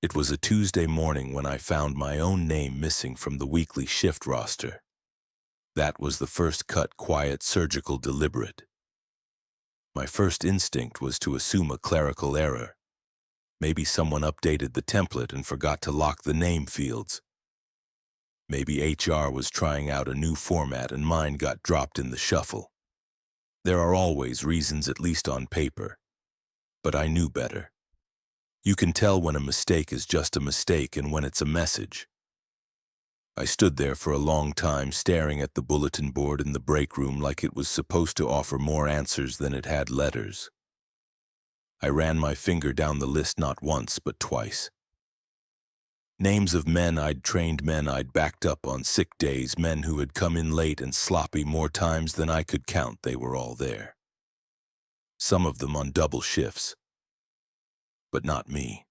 It was a Tuesday morning when I found my own name missing from the weekly shift roster. That was the first cut, quiet, surgical, deliberate. My first instinct was to assume a clerical error. Maybe someone updated the template and forgot to lock the name fields. Maybe HR was trying out a new format and mine got dropped in the shuffle. There are always reasons, at least on paper. But I knew better. You can tell when a mistake is just a mistake and when it's a message. I stood there for a long time staring at the bulletin board in the break room like it was supposed to offer more answers than it had letters. I ran my finger down the list not once but twice. Names of men I'd trained, men I'd backed up on sick days, men who had come in late and sloppy more times than I could count. They were all there. Some of them on double shifts. But not me.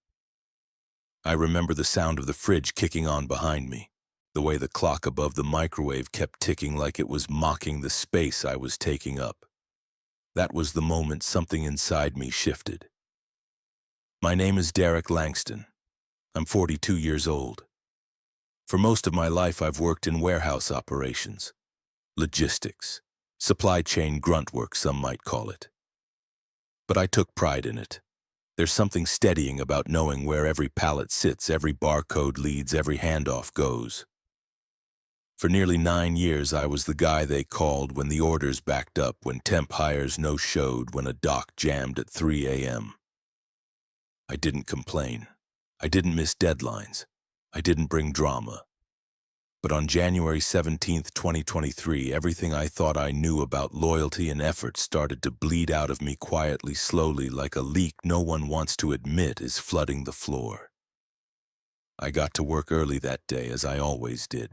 I remember the sound of the fridge kicking on behind me, the way the clock above the microwave kept ticking like it was mocking the space I was taking up. That was the moment something inside me shifted. My name is Derek Langston. I'm 42 years old. For most of my life I've worked in warehouse operations, logistics, supply chain grunt work some might call it. But I took pride in it. There's something steadying about knowing where every pallet sits, every barcode leads, every handoff goes. For nearly 9 years, I was the guy they called when the orders backed up, when temp hires no-showed, when a dock jammed at 3 a.m. I didn't complain. I didn't miss deadlines. I didn't bring drama. But on January 17th, 2023, everything I thought I knew about loyalty and effort started to bleed out of me quietly, slowly, like a leak no one wants to admit is flooding the floor. I got to work early that day, as I always did.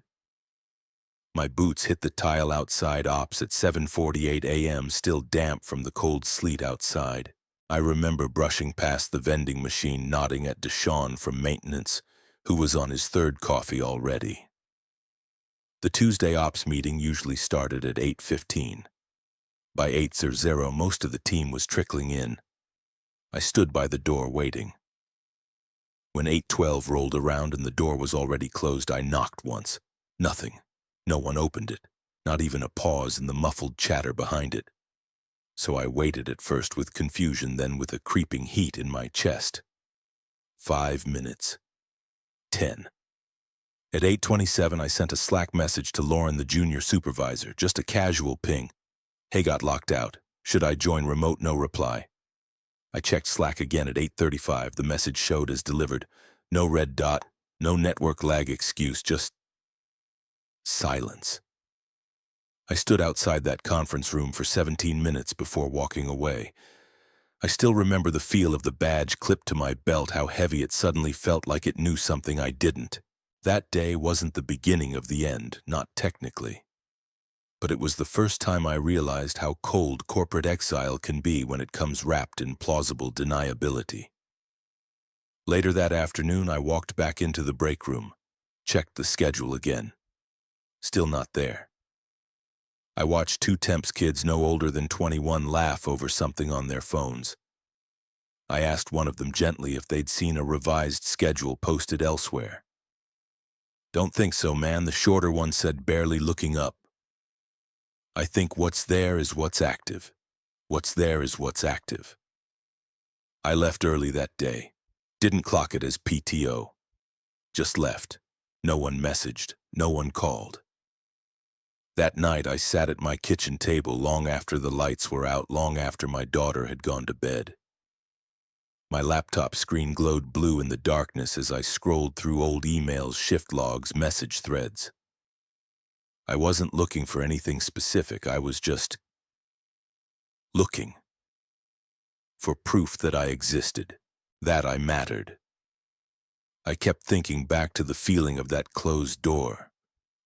My boots hit the tile outside ops at 7:48 a.m., still damp from the cold sleet outside. I remember brushing past the vending machine, nodding at Deshaun from maintenance, who was on his third coffee already. The Tuesday ops meeting usually started at 8:15. By 8:00, most of the team was trickling in. I stood by the door waiting. When 8:12 rolled around and the door was already closed, I knocked once. Nothing. No one opened it, not even a pause in the muffled chatter behind it. So I waited at first with confusion, then with a creeping heat in my chest. 5 minutes. 10. At 8:27, I sent a Slack message to Lauren, the junior supervisor, just a casual ping. Hey, got locked out. Should I join remote? No reply. I checked Slack again at 8:35. The message showed as delivered. No red dot, no network lag excuse, just silence. I stood outside that conference room for 17 minutes before walking away. I still remember the feel of the badge clipped to my belt, how heavy it suddenly felt, like it knew something I didn't. That day wasn't the beginning of the end, not technically. But it was the first time I realized how cold corporate exile can be when it comes wrapped in plausible deniability. Later that afternoon, I walked back into the break room, checked the schedule again. Still not there. I watched two temps, kids no older than 21, laugh over something on their phones. I asked one of them gently if they'd seen a revised schedule posted elsewhere. Don't think so, man, the shorter one said, barely looking up. I think what's there is what's active. What's there is what's active. I left early that day. Didn't clock it as PTO. Just left. No one messaged. No one called. That night I sat at my kitchen table long after the lights were out, long after my daughter had gone to bed. My laptop screen glowed blue in the darkness as I scrolled through old emails, shift logs, message threads. I wasn't looking for anything specific. I was just looking for proof that I existed, that I mattered. I kept thinking back to the feeling of that closed door,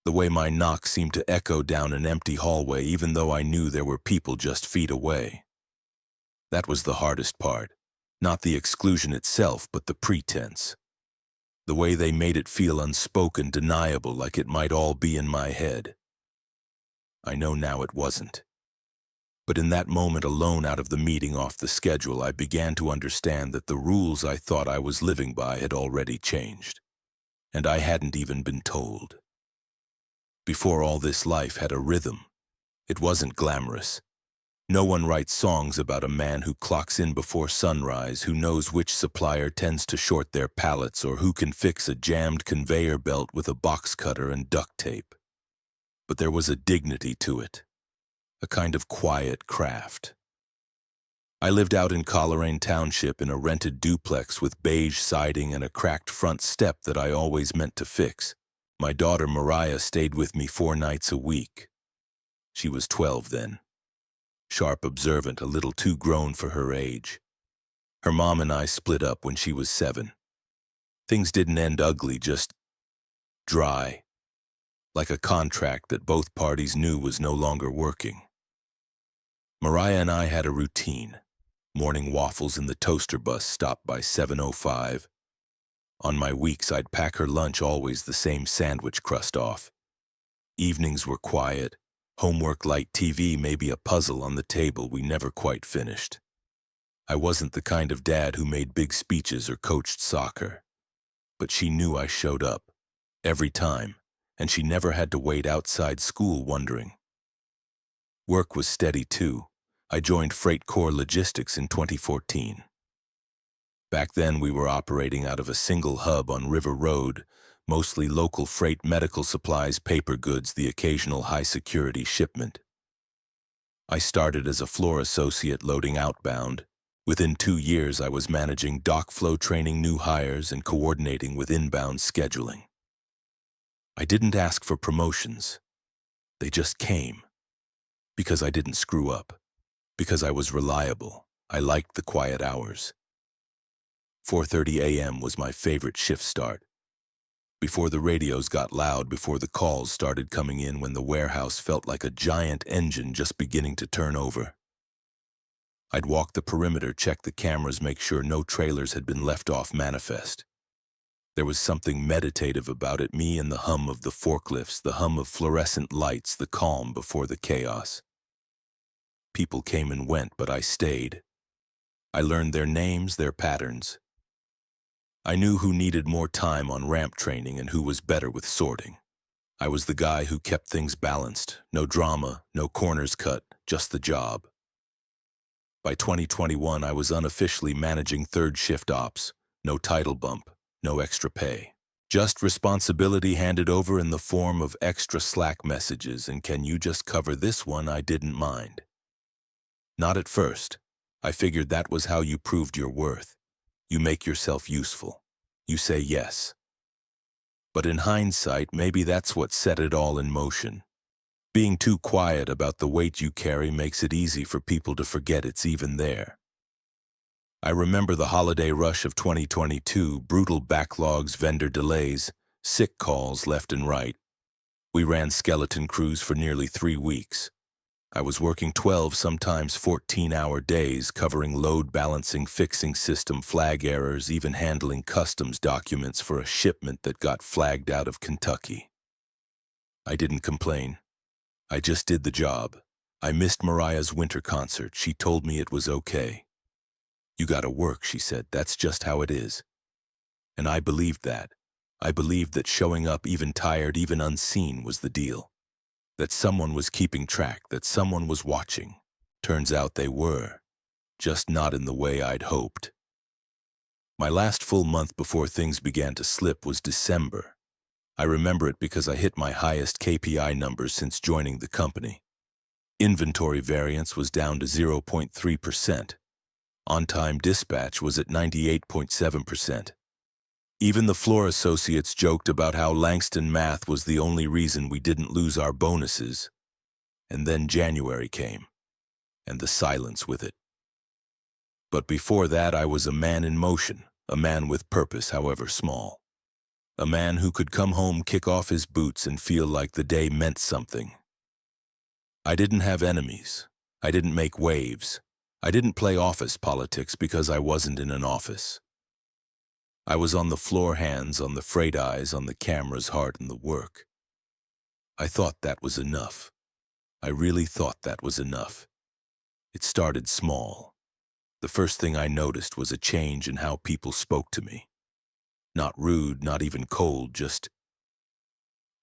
the way my knock seemed to echo down an empty hallway even though I knew there were people just feet away. That was the hardest part. Not the exclusion itself, but the pretense. The way they made it feel unspoken, deniable, like it might all be in my head. I know now it wasn't. But in that moment alone out of the meeting off the schedule, I began to understand that the rules I thought I was living by had already changed, and I hadn't even been told. Before all this, life had a rhythm. It wasn't glamorous. No one writes songs about a man who clocks in before sunrise, who knows which supplier tends to short their pallets, or who can fix a jammed conveyor belt with a box cutter and duct tape. But there was a dignity to it, a kind of quiet craft. I lived out in Coleraine Township in a rented duplex with beige siding and a cracked front step that I always meant to fix. My daughter Mariah stayed with me 4 nights a week. She was 12 then. Sharp, observant, a little too grown for her age. Her mom and I split up when she was 7. Things didn't end ugly, just dry, like a contract that both parties knew was no longer working. Mariah and I had a routine. Morning waffles in the toaster bus stop by 7:05. On my weeks, I'd pack her lunch, always the same sandwich crust off. Evenings were quiet. Homework, light TV, maybe a puzzle on the table we never quite finished. I wasn't the kind of dad who made big speeches or coached soccer. But she knew I showed up, every time, and she never had to wait outside school wondering. Work was steady too. I joined Freight Corps Logistics in 2014. Back then we were operating out of a single hub on River Road, mostly local freight, medical supplies, paper goods, the occasional high-security shipment. I started as a floor associate loading outbound. Within 2 years, I was managing dock flow, training new hires, and coordinating with inbound scheduling. I didn't ask for promotions. They just came. Because I didn't screw up. Because I was reliable. I liked the quiet hours. 4:30 a.m. was my favorite shift start. Before the radios got loud, before the calls started coming in, when the warehouse felt like a giant engine just beginning to turn over. I'd walk the perimeter, check the cameras, make sure no trailers had been left off manifest. There was something meditative about it, me and the hum of the forklifts, the hum of fluorescent lights, the calm before the chaos. People came and went, but I stayed. I learned their names, their patterns. I knew who needed more time on ramp training and who was better with sorting. I was the guy who kept things balanced, no drama, no corners cut, just the job. By 2021, I was unofficially managing third shift ops, no title bump, no extra pay. Just responsibility handed over in the form of extra Slack messages, and can you just cover this one? I didn't mind. Not at first. I figured that was how you proved your worth. You make yourself useful. You say yes. But in hindsight, maybe that's what set it all in motion. Being too quiet about the weight you carry makes it easy for people to forget it's even there. I remember the holiday rush of 2022, brutal backlogs, vendor delays, sick calls left and right. We ran skeleton crews for nearly 3 weeks. I was working 12, sometimes 14-hour days, covering load balancing, fixing system flag errors, even handling customs documents for a shipment that got flagged out of Kentucky. I didn't complain. I just did the job. I missed Mariah's winter concert. She told me it was okay. You gotta work, she said. That's just how it is. And I believed that. I believed that showing up, even tired, even unseen, was the deal. That someone was keeping track, that someone was watching. Turns out they were, just not in the way I'd hoped. My last full month before things began to slip was December. I remember it because I hit my highest KPI numbers since joining the company. Inventory variance was down to 0.3%. On-time dispatch was at 98.7%. Even the floor associates joked about how Langston math was the only reason we didn't lose our bonuses. And then January came, and the silence with it. But before that, I was a man in motion, a man with purpose, however small. A man who could come home, kick off his boots, and feel like the day meant something. I didn't have enemies. I didn't make waves. I didn't play office politics because I wasn't in an office. I was on the floor, hands on the freight, eyes on the cameras, heart in the work. I thought that was enough. I really thought that was enough. It started small. The first thing I noticed was a change in how people spoke to me. Not rude, not even cold, just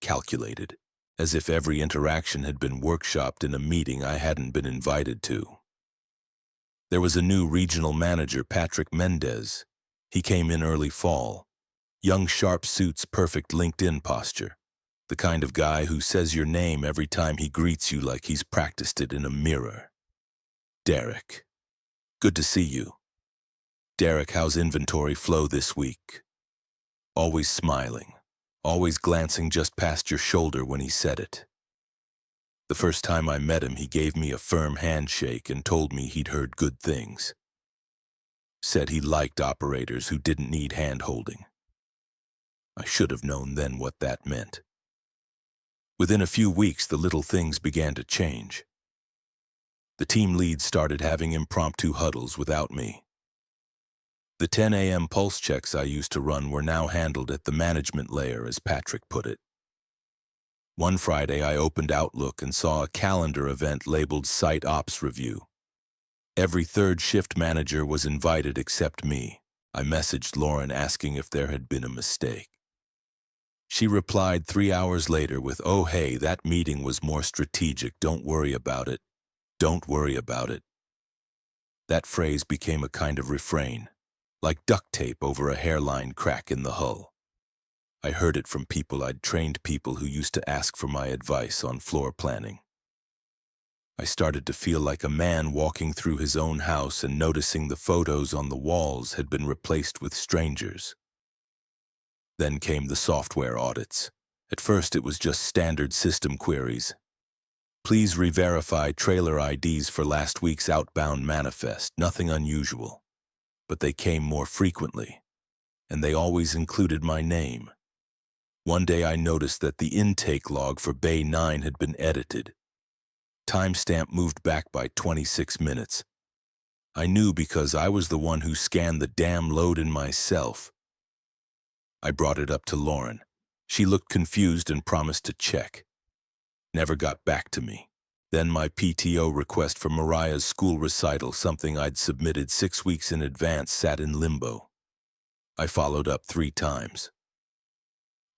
calculated, as if every interaction had been workshopped in a meeting I hadn't been invited to. There was a new regional manager, Patrick Mendez. He came in early fall. Young, sharp suits, perfect LinkedIn posture. The kind of guy who says your name every time he greets you like he's practiced it in a mirror. Derek. Good to see you. Derek, how's inventory flow this week? Always smiling, always glancing just past your shoulder when he said it. The first time I met him, he gave me a firm handshake and told me he'd heard good things. Said he liked operators who didn't need hand-holding. I should have known then what that meant. Within a few weeks, the little things began to change. The team leads started having impromptu huddles without me. The 10 a.m. pulse checks I used to run were now handled at the management layer, as Patrick put it. One Friday, I opened Outlook and saw a calendar event labeled Site Ops Review. Every third shift manager was invited except me. I messaged Lauren asking if there had been a mistake. She replied 3 hours later with, "Oh hey, that meeting was more strategic, don't worry about it. Don't worry about it." That phrase became a kind of refrain, like duct tape over a hairline crack in the hull. I heard it from people I'd trained, people who used to ask for my advice on floor planning. I started to feel like a man walking through his own house and noticing the photos on the walls had been replaced with strangers. Then came the software audits. At first it was just standard system queries. Please re-verify trailer IDs for last week's outbound manifest, nothing unusual. But they came more frequently, and they always included my name. One day I noticed that the intake log for Bay 9 had been edited. Timestamp moved back by 26 minutes. I knew because I was the one who scanned the damn load in myself. I brought it up to Lauren. She looked confused and promised to check. Never got back to me. Then my PTO request for Mariah's school recital, something I'd submitted 6 weeks in advance, sat in limbo. I followed up 3 times.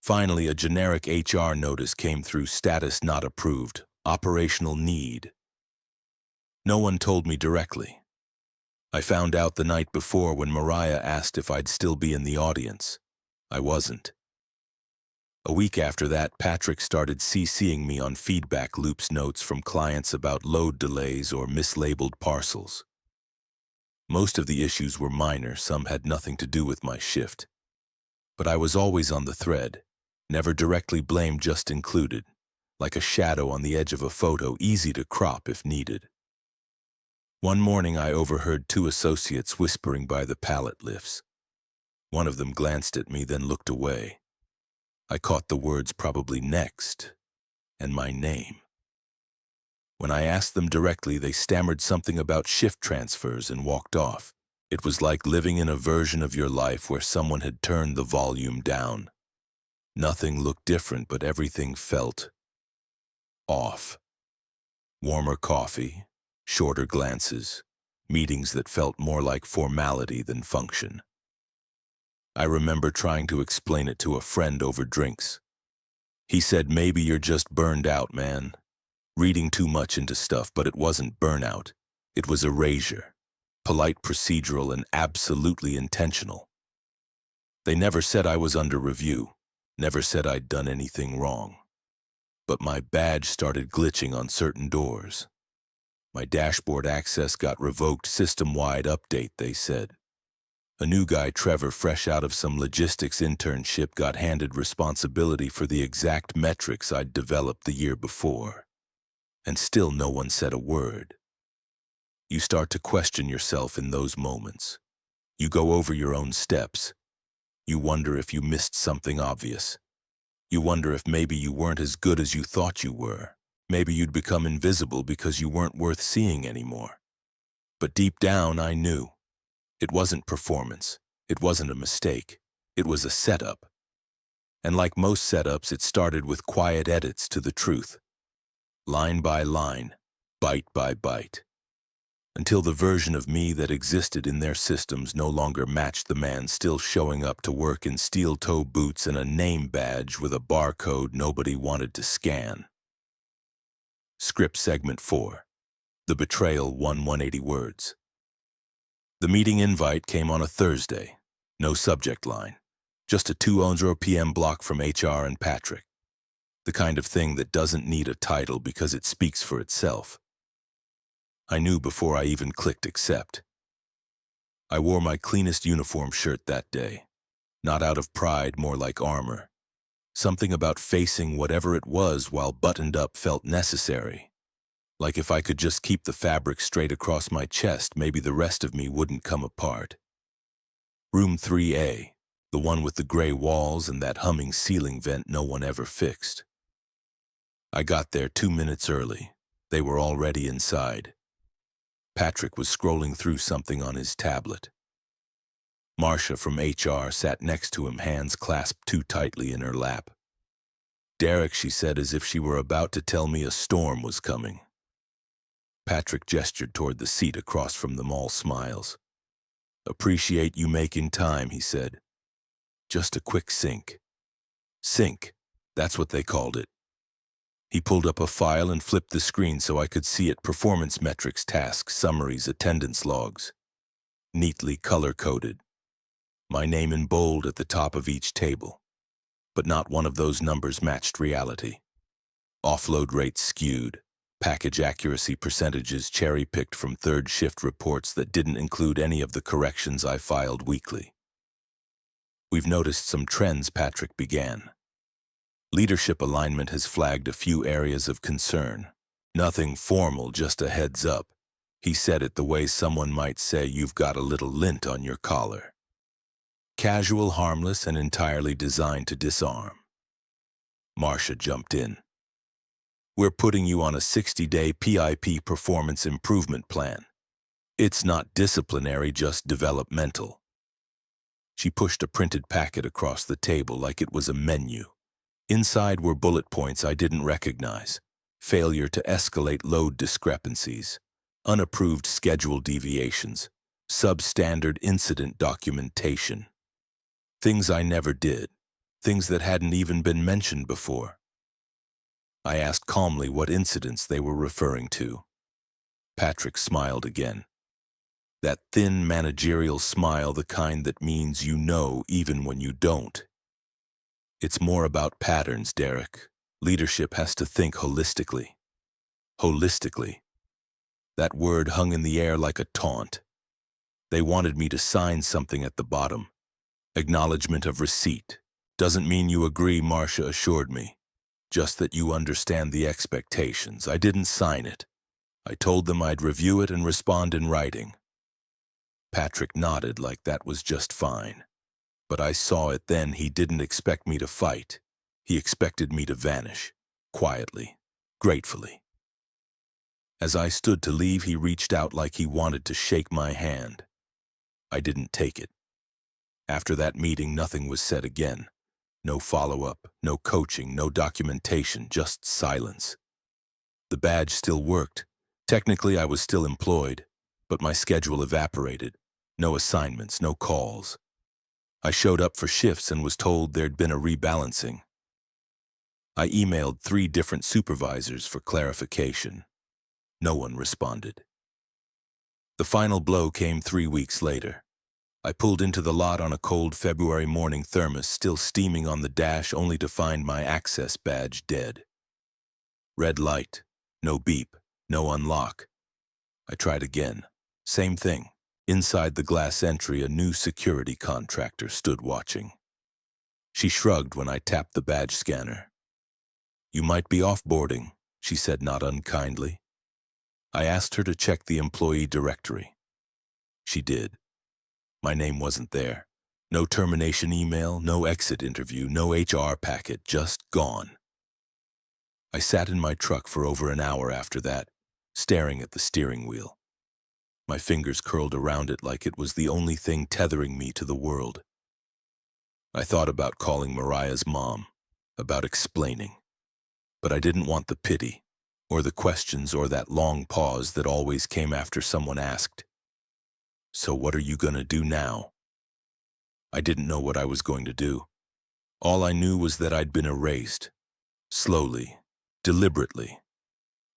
Finally, a generic HR notice came through: status not approved, operational need. No one told me directly. I found out the night before when Mariah asked if I'd still be in the audience. I wasn't. A week after that, Patrick started CCing me on feedback loops, notes from clients about load delays or mislabeled parcels. Most of the issues were minor, some had nothing to do with my shift. But I was always on the thread, never directly blamed, just included, like a shadow on the edge of a photo, easy to crop if needed. One morning I overheard 2 associates whispering by the pallet lifts. One of them glanced at me, then looked away. I caught the words "probably next" and my name. When I asked them directly, they stammered something about shift transfers and walked off. It was like living in a version of your life where someone had turned the volume down. Nothing looked different, but everything felt off. Warmer coffee, shorter glances, meetings that felt more like formality than function. I remember trying to explain it to a friend over drinks. He said, "Maybe you're just burned out, man. Reading too much into stuff," but it wasn't burnout. It was erasure. Polite, procedural, and absolutely intentional. They never said I was under review. Never said I'd done anything wrong. But my badge started glitching on certain doors. My dashboard access got revoked. System-wide update, they said. A new guy, Trevor, fresh out of some logistics internship, got handed responsibility for the exact metrics I'd developed the year before. And still no one said a word. You start to question yourself in those moments. You go over your own steps. You wonder if you missed something obvious. You wonder if maybe you weren't as good as you thought you were. Maybe you'd become invisible because you weren't worth seeing anymore. But deep down, I knew. It wasn't performance. It wasn't a mistake. It was a setup. And like most setups, it started with quiet edits to the truth. Line by line, byte by byte. until the version of me that existed in their systems no longer matched the man still showing up to work in steel-toe boots and a name badge with a barcode nobody wanted to scan. Script Segment 4. The Betrayal 180 words. The meeting invite came on a Thursday. No subject line. Just a 2:00 p.m. block from HR and Patrick. The kind of thing that doesn't need a title because it speaks for itself. I knew before I even clicked accept. I wore my cleanest uniform shirt that day. Not out of pride, more like armor. Something about facing whatever it was while buttoned up felt necessary. Like if I could just keep the fabric straight across my chest, maybe the rest of me wouldn't come apart. Room 3A, the one with the gray walls and that humming ceiling vent no one ever fixed. I got there 2 minutes early. They were already inside. Patrick was scrolling through something on his tablet. Marcia from HR sat next to him, hands clasped too tightly in her lap. "Derek," she said as if she were about to tell me a storm was coming. Patrick gestured toward the seat across from them, all smiles. "Appreciate you making time," he said. "Just a quick sync." Sync, that's what they called it. He pulled up a file and flipped the screen so I could see it. Performance metrics, tasks, summaries, attendance logs. Neatly color-coded. My name in bold at the top of each table. But not one of those numbers matched reality. Offload rates skewed. Package accuracy percentages cherry-picked from third shift reports that didn't include any of the corrections I filed weekly. "We've noticed some trends," Patrick began. "Leadership alignment has flagged a few areas of concern. Nothing formal, just a heads up." He said it the way someone might say you've got a little lint on your collar. Casual, harmless, and entirely designed to disarm. Marcia jumped in. "We're putting you on a 60-day PIP performance improvement plan. It's not disciplinary, just developmental." She pushed a printed packet across the table like it was a menu. Inside were bullet points I didn't recognize. Failure to escalate load discrepancies, unapproved schedule deviations, substandard incident documentation. Things I never did, things that hadn't even been mentioned before. I asked calmly what incidents they were referring to. Patrick smiled again. That thin managerial smile, the kind that means you know even when you don't. "It's more about patterns, Derek. Leadership has to think holistically." Holistically. That word hung in the air like a taunt. They wanted me to sign something at the bottom. Acknowledgement of receipt. "Doesn't mean you agree," Marcia assured me. "Just that you understand the expectations." I didn't sign it. I told them I'd review it and respond in writing. Patrick nodded like that was just fine. But I saw it then. He didn't expect me to fight. He expected me to vanish. Quietly. Gratefully. As I stood to leave, he reached out like he wanted to shake my hand. I didn't take it. After that meeting, nothing was said again. No follow-up, no coaching, no documentation, just silence. The badge still worked. Technically, I was still employed, but my schedule evaporated. No assignments, no calls. I showed up for shifts and was told there'd been a rebalancing. I emailed 3 different supervisors for clarification. No one responded. The final blow came 3 weeks later. I pulled into the lot on a cold February morning, thermos still steaming on the dash, only to find my access badge dead. Red light, no beep, no unlock. I tried again. Same thing. Inside the glass entry, a new security contractor stood watching. She shrugged when I tapped the badge scanner. "You might be offboarding," she said, not unkindly. I asked her to check the employee directory. She did. My name wasn't there. No termination email, no exit interview, no HR packet, just gone. I sat in my truck for over an hour after that, staring at the steering wheel. My fingers curled around it like it was the only thing tethering me to the world. I thought about calling Mariah's mom, about explaining. But I didn't want the pity. or the questions or that long pause that always came after someone asked, "So what are you gonna do now?" I didn't know what I was going to do. All I knew was that I'd been erased, slowly, deliberately,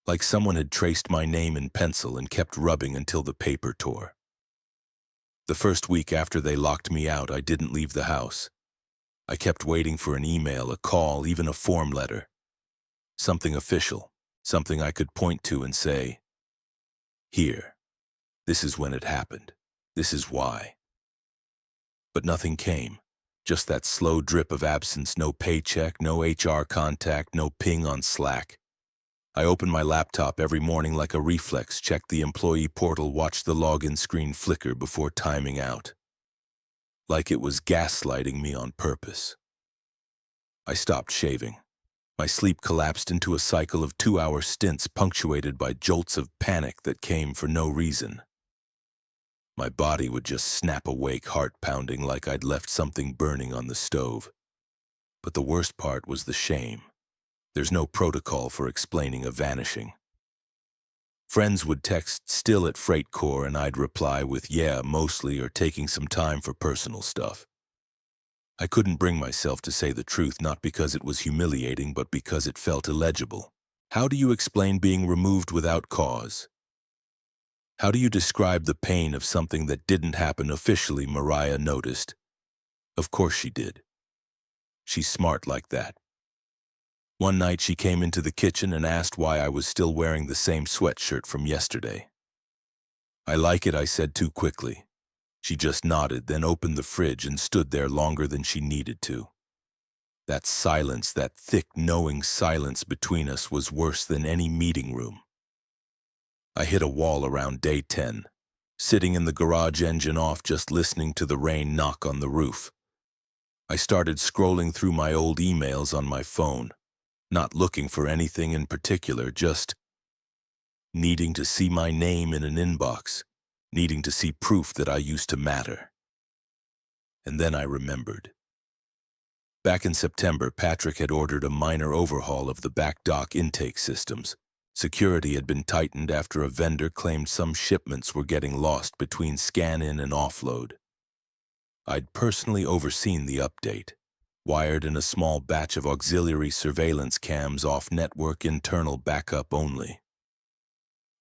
like someone had traced my name in pencil and kept rubbing until the paper tore. The first week after they locked me out, I didn't leave the house. I kept waiting for an email, a call, even a form letter. Something official, something I could point to and say, "Here, this is when it happened. This is why." But nothing came. Just that slow drip of absence, no paycheck, no HR contact, no ping on Slack. I opened my laptop every morning like a reflex, checked the employee portal, watched the login screen flicker before timing out. Like it was gaslighting me on purpose. I stopped shaving. My sleep collapsed into a cycle of 2-hour stints punctuated by jolts of panic that came for no reason. My body would just snap awake, heart pounding like I'd left something burning on the stove. But the worst part was the shame. There's no protocol for explaining a vanishing. Friends would text "still at Freight Corps" and I'd reply with "yeah, mostly," or "taking some time for personal stuff." I couldn't bring myself to say the truth, not because it was humiliating, but because it felt illegible. How do you explain being removed without cause? How do you describe the pain of something that didn't happen officially? Mariah noticed. Of course she did. She's smart like that. One night she came into the kitchen and asked why I was still wearing the same sweatshirt from yesterday. "I like it," I said too quickly. She just nodded, then opened the fridge and stood there longer than she needed to. That silence, that thick, knowing silence between us, was worse than any meeting room. I hit a wall around day 10, sitting in the garage, engine off, just listening to the rain knock on the roof. I started scrolling through my old emails on my phone, not looking for anything in particular, just needing to see my name in an inbox, needing to see proof that I used to matter. And then I remembered. Back in September, Patrick had ordered a minor overhaul of the back dock intake systems. Security had been tightened after a vendor claimed some shipments were getting lost between scan-in and offload. I'd personally overseen the update, wired in a small batch of auxiliary surveillance cams, off-network, internal backup only.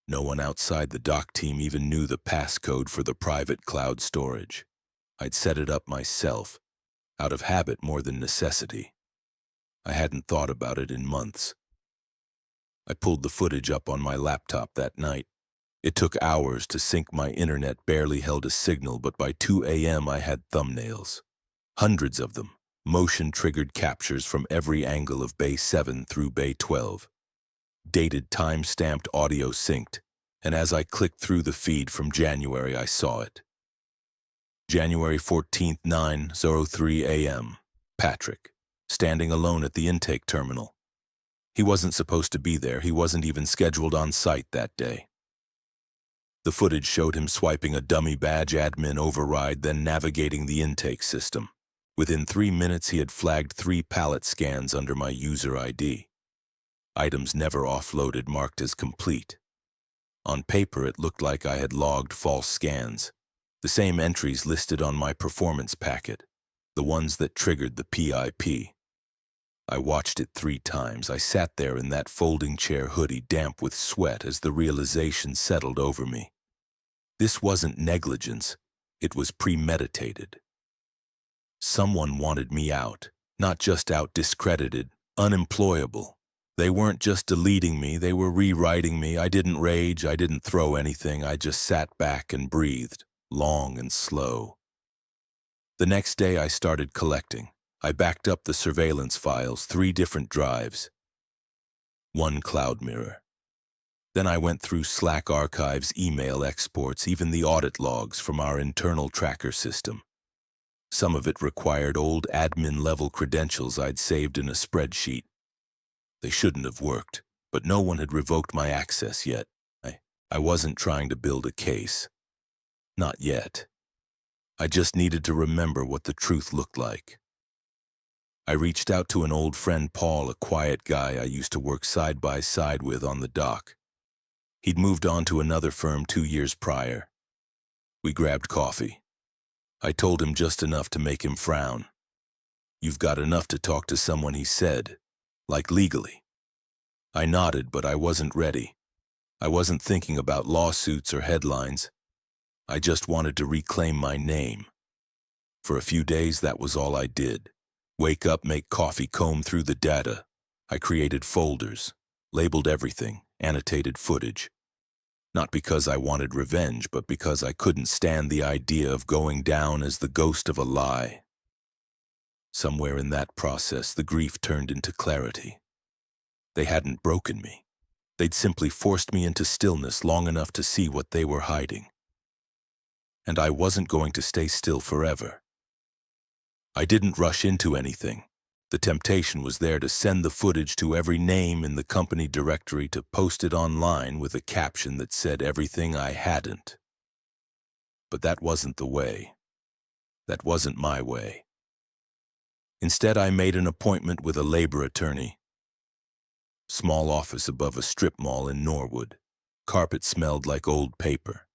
No one outside the dock team even knew the passcode for the private cloud storage. I'd set it up myself, out of habit more than necessity. I hadn't thought about it in months. I pulled the footage up on my laptop that night. It took hours to sync. My internet barely held a signal, but by 2 a.m. I had thumbnails. Hundreds of them, motion-triggered captures from every angle of Bay 7 through Bay 12. Dated, time-stamped, audio synced, and as I clicked through the feed from January, I saw it. January 14th, 9:03 a.m. Patrick, standing alone at the intake terminal. He wasn't supposed to be there. He wasn't even scheduled on site that day. The footage showed him swiping a dummy badge admin override, then navigating the intake system. Within 3 minutes, he had flagged 3 pallet scans under my user ID. Items never offloaded, marked as complete. On paper, it looked like I had logged false scans. The same entries listed on my performance packet, the ones that triggered the PIP. I watched it 3 times. I sat there in that folding chair, hoodie damp with sweat, as the realization settled over me. This wasn't negligence. It was premeditated. Someone wanted me out, not just out, discredited, unemployable. They weren't just deleting me, they were rewriting me. I didn't rage, I didn't throw anything. I just sat back and breathed, long and slow. The next day I started collecting. I backed up the surveillance files, 3 different drives, 1 cloud mirror. Then I went through Slack archives, email exports, even the audit logs from our internal tracker system. Some of it required old admin-level credentials I'd saved in a spreadsheet. They shouldn't have worked, but no one had revoked my access yet. I wasn't trying to build a case. Not yet. I just needed to remember what the truth looked like. I reached out to an old friend, Paul, a quiet guy I used to work side by side with on the dock. He'd moved on to another firm 2 years prior. We grabbed coffee. I told him just enough to make him frown. "You've got enough to talk to someone," he said, "like legally." I nodded, but I wasn't ready. I wasn't thinking about lawsuits or headlines. I just wanted to reclaim my name. For a few days, that was all I did. Wake up, make coffee, comb through the data. I created folders, labeled everything, annotated footage. Not because I wanted revenge, but because I couldn't stand the idea of going down as the ghost of a lie. Somewhere in that process, the grief turned into clarity. They hadn't broken me. They'd simply forced me into stillness long enough to see what they were hiding. And I wasn't going to stay still forever. I didn't rush into anything. The temptation was there to send the footage to every name in the company directory, to post it online with a caption that said everything I hadn't. But that wasn't the way. That wasn't my way. Instead, I made an appointment with a labor attorney. Small office above a strip mall in Norwood. Carpet smelled like old paper.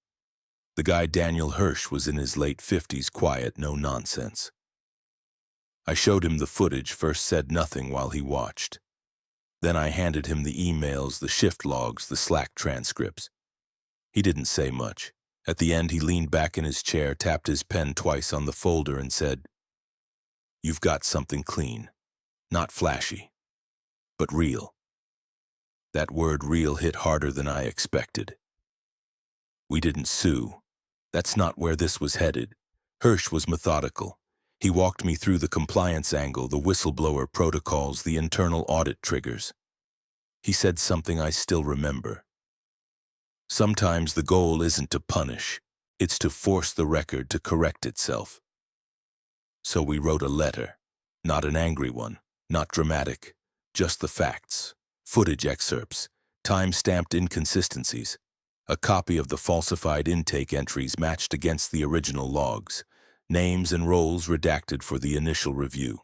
The guy, Daniel Hirsch, was in his late 50s, quiet, no nonsense. I showed him the footage, first said nothing while he watched. Then I handed him the emails, the shift logs, the Slack transcripts. He didn't say much. At the end, he leaned back in his chair, tapped his pen twice on the folder, and said, "You've got something clean. Not flashy, but real." That word real hit harder than I expected. We didn't sue. That's not where this was headed. Hirsch was methodical. He walked me through the compliance angle, the whistleblower protocols, the internal audit triggers. He said something I still remember. Sometimes the goal isn't to punish, it's to force the record to correct itself. So we wrote a letter, not an angry one, not dramatic, just the facts, footage excerpts, time-stamped inconsistencies, a copy of the falsified intake entries matched against the original logs, names and roles redacted for the initial review.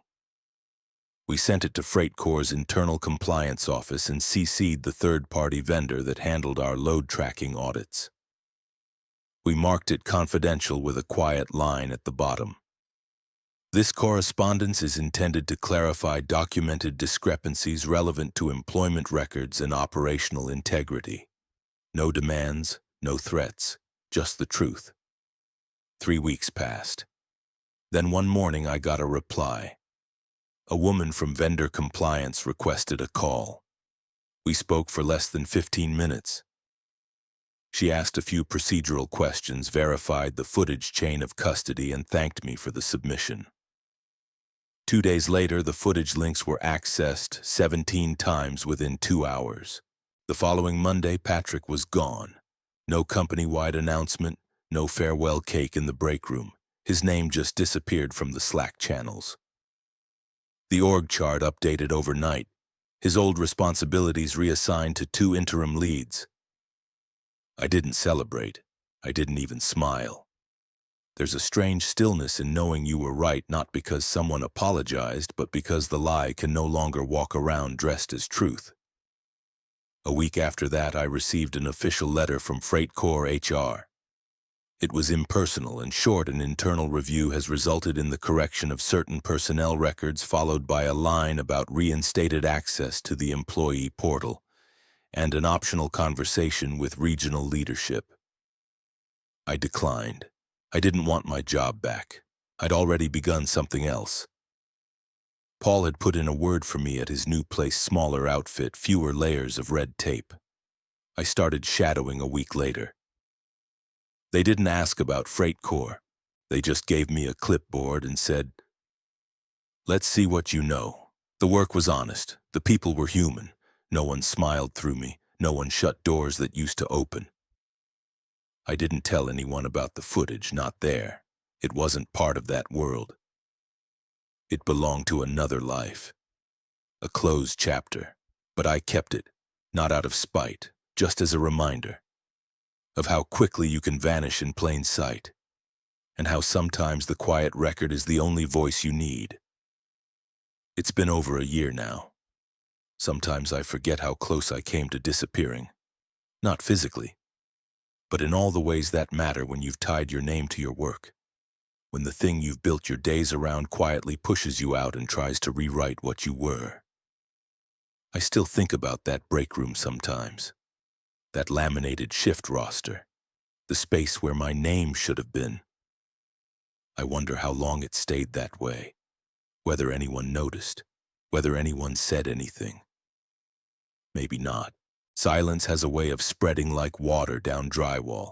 We sent it to Freight Corps' internal compliance office and CC'd the third-party vendor that handled our load tracking audits. We marked it confidential with a quiet line at the bottom. This correspondence is intended to clarify documented discrepancies relevant to employment records and operational integrity. No demands, no threats, just the truth. 3 weeks passed. Then one morning I got a reply. A woman from vendor compliance requested a call. We spoke for less than 15 minutes. She asked a few procedural questions, verified the footage chain of custody, and thanked me for the submission. 2 days later, the footage links were accessed 17 times within 2 hours. The following Monday, Patrick was gone. No company-wide announcement, no farewell cake in the break room. His name just disappeared from the Slack channels. The org chart updated overnight. His old responsibilities reassigned to 2 interim leads. I didn't celebrate. I didn't even smile. There's a strange stillness in knowing you were right, not because someone apologized, but because the lie can no longer walk around dressed as truth. A week after that, I received an official letter from Freight Corps HR. It was impersonal and short. An internal review has resulted in the correction of certain personnel records, followed by a line about reinstated access to the employee portal and an optional conversation with regional leadership. I declined. I didn't want my job back. I'd already begun something else. Paul had put in a word for me at his new place, smaller outfit, fewer layers of red tape. I started shadowing a week later. They didn't ask about Freight Corps. They just gave me a clipboard and said, "Let's see what you know." The work was honest. The people were human. No one smiled through me. No one shut doors that used to open. I didn't tell anyone about the footage, not there. It wasn't part of that world. It belonged to another life. A closed chapter. But I kept it, not out of spite, just as a reminder of how quickly you can vanish in plain sight, and how sometimes the quiet record is the only voice you need. It's been over a year now. Sometimes I forget how close I came to disappearing. Not physically, but in all the ways that matter when you've tied your name to your work. When the thing you've built your days around quietly pushes you out and tries to rewrite what you were. I still think about that break room sometimes. That laminated shift roster. The space where my name should have been. I wonder how long it stayed that way. Whether anyone noticed. Whether anyone said anything. Maybe not. Silence has a way of spreading like water down drywall.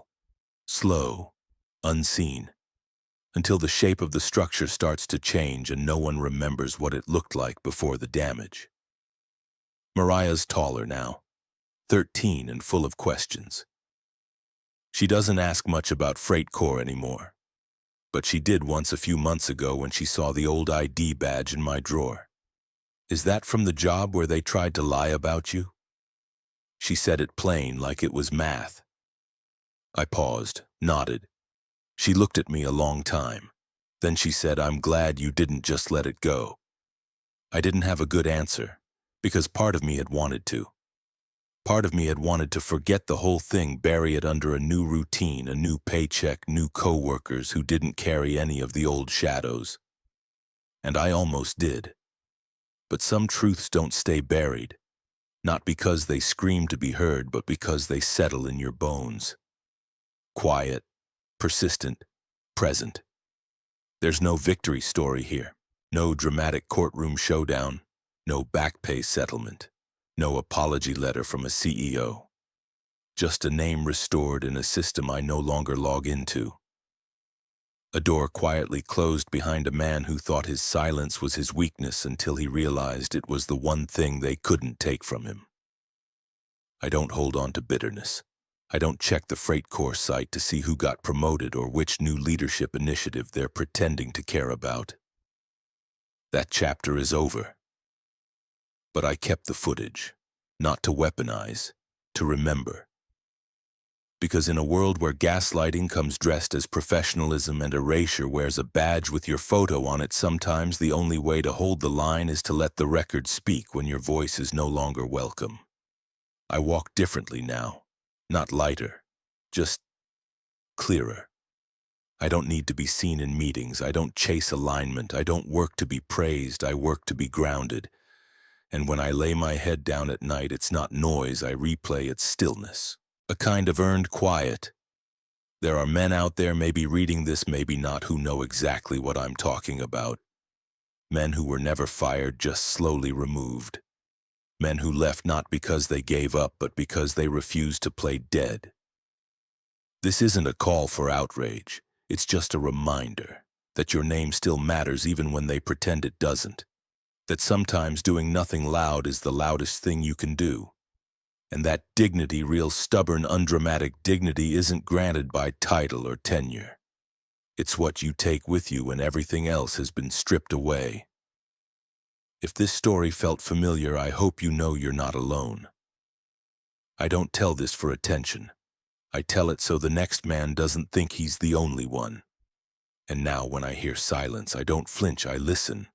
Slow, unseen, until the shape of the structure starts to change and no one remembers what it looked like before the damage. Mariah's taller now, 13 and full of questions. She doesn't ask much about Freight Corps anymore, but she did once a few months ago when she saw the old ID badge in my drawer. Is that from the job where they tried to lie about you? She said it plain, like it was math. I paused, nodded. She looked at me a long time. Then she said, "I'm glad you didn't just let it go." I didn't have a good answer, because part of me had wanted to. Part of me had wanted to forget the whole thing, bury it under a new routine, a new paycheck, new co-workers who didn't carry any of the old shadows. And I almost did. But some truths don't stay buried. Not because they scream to be heard, but because they settle in your bones. Quiet, persistent, present. There's no victory story here. No dramatic courtroom showdown. No back pay settlement. No apology letter from a CEO. Just a name restored in a system I no longer log into. A door quietly closed behind a man who thought his silence was his weakness until he realized it was the one thing they couldn't take from him. I don't hold on to bitterness. I don't check the Freight Corps site to see who got promoted or which new leadership initiative they're pretending to care about. That chapter is over. But I kept the footage, not to weaponize, to remember. Because in a world where gaslighting comes dressed as professionalism and erasure wears a badge with your photo on it, sometimes the only way to hold the line is to let the record speak when your voice is no longer welcome. I walk differently now, not lighter, just clearer. I don't need to be seen in meetings, I don't chase alignment, I don't work to be praised, I work to be grounded. And when I lay my head down at night, it's not noise I replay, it's stillness. A kind of earned quiet. There are men out there maybe reading this, maybe not, who know exactly what I'm talking about. Men who were never fired, just slowly removed. Men who left not because they gave up, but because they refused to play dead. This isn't a call for outrage. It's just a reminder that your name still matters even when they pretend it doesn't. That sometimes doing nothing loud is the loudest thing you can do. And that dignity, real stubborn, undramatic dignity, isn't granted by title or tenure. It's what you take with you when everything else has been stripped away. If this story felt familiar, I hope you know you're not alone. I don't tell this for attention. I tell it so the next man doesn't think he's the only one. And now when I hear silence, I don't flinch, I listen.